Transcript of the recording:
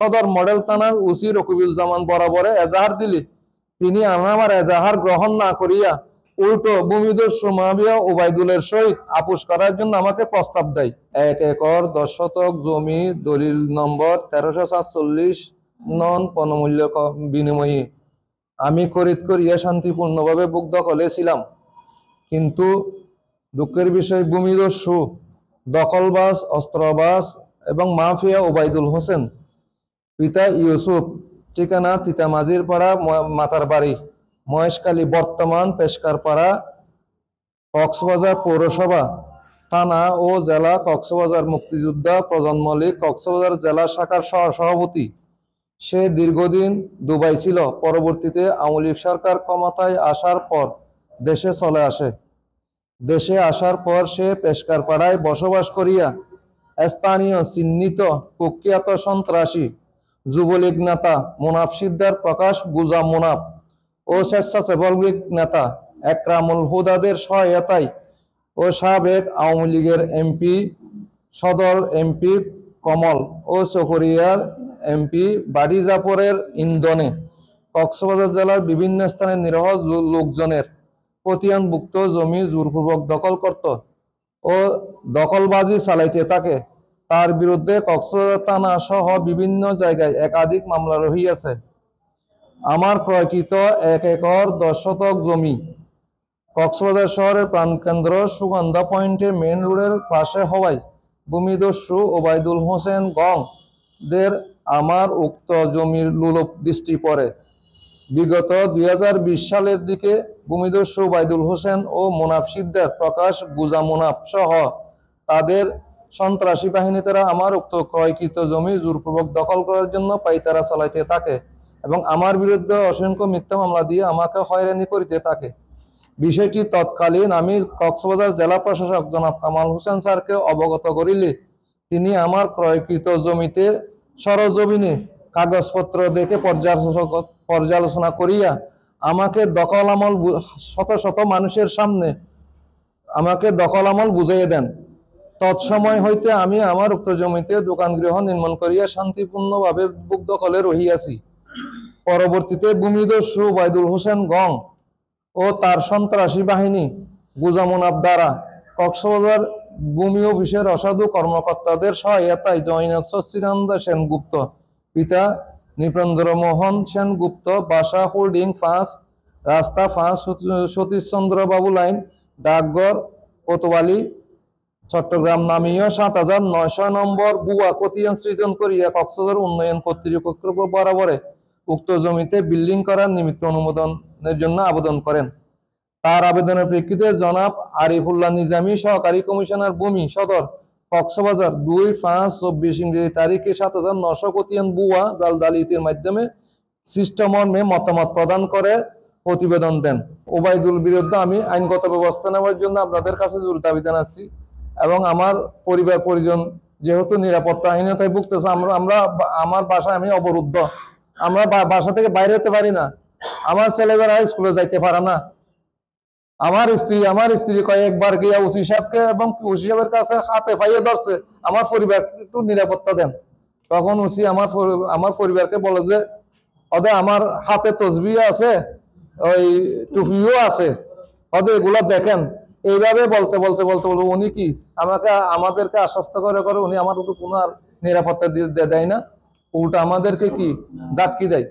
সদর মডেল থানার ওসি রকিবুজ্জামান বরাবরে এজাহার দিলে তিনি আমার এজাহার গ্রহণ না করিয়া উল্টো ভূমিদস্যু মাবিয়া ওবায়দুলের সহিত আপোষ করার জন্য আমাকে প্রস্তাব দেয়। 1 একর 10 শতক জমি দলিল নম্বর 1347 নন পণমূল্য বিনিময়ে আমি খরিদ করিয়া শান্তিপূর্ণভাবে বুক দখলে ছিলাম। কিন্তু দুঃখের বিষয় ভূমিদস্যু দখলবাজ অস্ত্রবাজ এবং মাফিয়া ওবায়দুল হোসেন পিতা ইউসুফ ঠিকানা তিতামাজির পাড়া মাতার বাড়ি মহেশখালী বর্তমান পেশকারপাড়া কক্সবাজার পৌরসভা থানা ও জেলা কক্সবাজার মুক্তিযোদ্ধা প্রজন্ম লীগ কক্সবাজার জেলা শাখার সহসভাপতি। সে দীর্ঘদিন দুবাই ছিল। পরবর্তীতে আওয়ামী লীগ সরকার ক্ষমতায় আসার পর দেশে চলে আসে। দেশে আসার পর সে পেশকারপাড়ায় বসবাস করিয়া স্থানীয় চিহ্নিত কুখ্যাত সন্ত্রাসী যুবলীগ নেতা মুনাফ সিকদার প্রকাশ গুজা মুনাফ ও স্বেচ্ছাসেবক লীগ নেতা একরামুল হুদাদের সহায়তায় ও সাবেক আওয়ামী লীগের এমপি সদর এমপি কমল ও চকরিয়ার এমপি বাড়িজাপুরের ইন্ধনে কক্সবাজার জেলার বিভিন্ন স্থানে নিরহ লোকজনের খতিয়ানভুক্ত জমি জোরপূর্বক দখল করত ও দখলবাজি চালাইতে থাকে। তার বিরুদ্ধে কক্সবাজার থানা সহ বিভিন্ন জায়গায় একাধিক মামলা রহিয়াছে। আমার ক্রয়কৃত 1 একর 10 শতক জমি কক্সবাজার শহরের প্রাণকেন্দ্র সুগন্ধা পয়েন্টের মেন রোডের পাশে হওয়ায় ভূমিদস্যু ওবায়দুল হোসেন গং দের আমার উক্ত জমির লোলুপ দৃষ্টি পড়ে। বিগত 2020 সালের দিকে ভূমিদস্যু ওবায়দুল হোসেন ও মুনাফ সিকদার প্রকাশ গুজা মুনাফ সহ তাদের সন্ত্রাসী বাহিনীরা আমার উক্ত ক্রয়কৃত জমি জোরপূর্বক দখল করার জন্য পাইতারা চালাইতে থাকে এবং আমার বিরুদ্ধে অসংখ্য মিথ্যা মামলা দিয়ে আমাকে হয়রানি করিতে থাকে। বিষয়টি তৎকালীন আমি কক্সবাজার জেলা প্রশাসক জনাব কামাল হোসেন স্যারকে অবগত করিলে তিনি আমার ক্রয়কৃত জমিতে সরজমিনে কাগজপত্র দেখে পর্যালোচনা করিয়া আমাকে দখল আমল শত শত মানুষের সামনে আমাকে দখল আমল বুঝাইয়া দেন। তৎসময় হইতে আমি আমার উক্ত জমিতে দোকান গৃহ নির্মাণ করিয়া শান্তিপূর্ণভাবে বুক দখলে রহিয়াছি। পরবর্তীতে ভূমিদস্যু ওবায়দুল হোসেন গং ও তার সন্ত্রাসী বাহিনী গুজা মুনাফ দ্বারা কক্সবাজার ভূমি অফিসের অসাধু কর্মকর্তাদের সহায়তায় জয়নাথ সচ্চিদানন্দ সেনগুপ্ত পিতা নৃপেন্দ্র মোহন সেনগুপ্ত বাসা হোল্ডিং 5 রাস্তা 5 সতীশচন্দ্র বাবু লাইন ডাকঘর কোতোয়ালি চট্টগ্রাম নামীয় 7900 নম্বর বুয়া খতিয়ান সৃজন করিয়া কক্সবাজার উন্নয়ন কর্তৃপক্ষ বরাবরে উক্ত জমিতে বিল্ডিং করার নিমিত্ত অনুমোদনের জন্য আবেদন করেন। তার আবেদনের প্রেক্ষিতে জনাব আরিফুল্লাহ নিজামী সহকারী কমিশনার ভূমি সদর কক্সবাজার 2/5/24 ইংরেজি তারিখে 7900 খতিয়ান বুয়া জালদালিতির মাধ্যমে সিস্টেমে মতামত প্রদান করে প্রতিবেদন দেন। ওবায়দুল বিরুদ্ধে আমি আইনগত ব্যবস্থা নেওয়ার জন্য আপনাদের কাছে জোর দাবি জানাচ্ছি এবং আমার পরিবার পরিজন যেহেতু নিরাপত্তাহীনতায় ভুগতেছে, আমার বাসায় আমি অবরুদ্ধ, আমরা বাসা থেকে বাইরে হতে পারি না, আমার ছেলেমেয়েরা স্কুলে যাইতে পারে না। আমার স্ত্রী কয়েকবার গিয়া ওসি সাহেবকে এবং ওসি সাহেবের কাছে হাতে পাইয়ে ধরছে আমার পরিবার একটু নিরাপত্তা দেন। তখন ওসি আমার পরিবারকে বলে যে ওদের আমার হাতে তসবিহ আছে, ওই টুপিও আছে, ওদের এগুলা দেখেন। এইভাবে বলতে উনি কি আমাদেরকে আশ্বস্ত করে উনি আমার উপর কোনো আর নিরাপত্তা দেয় না, উল্টা আমাদেরকে কি জাটকি দেয়।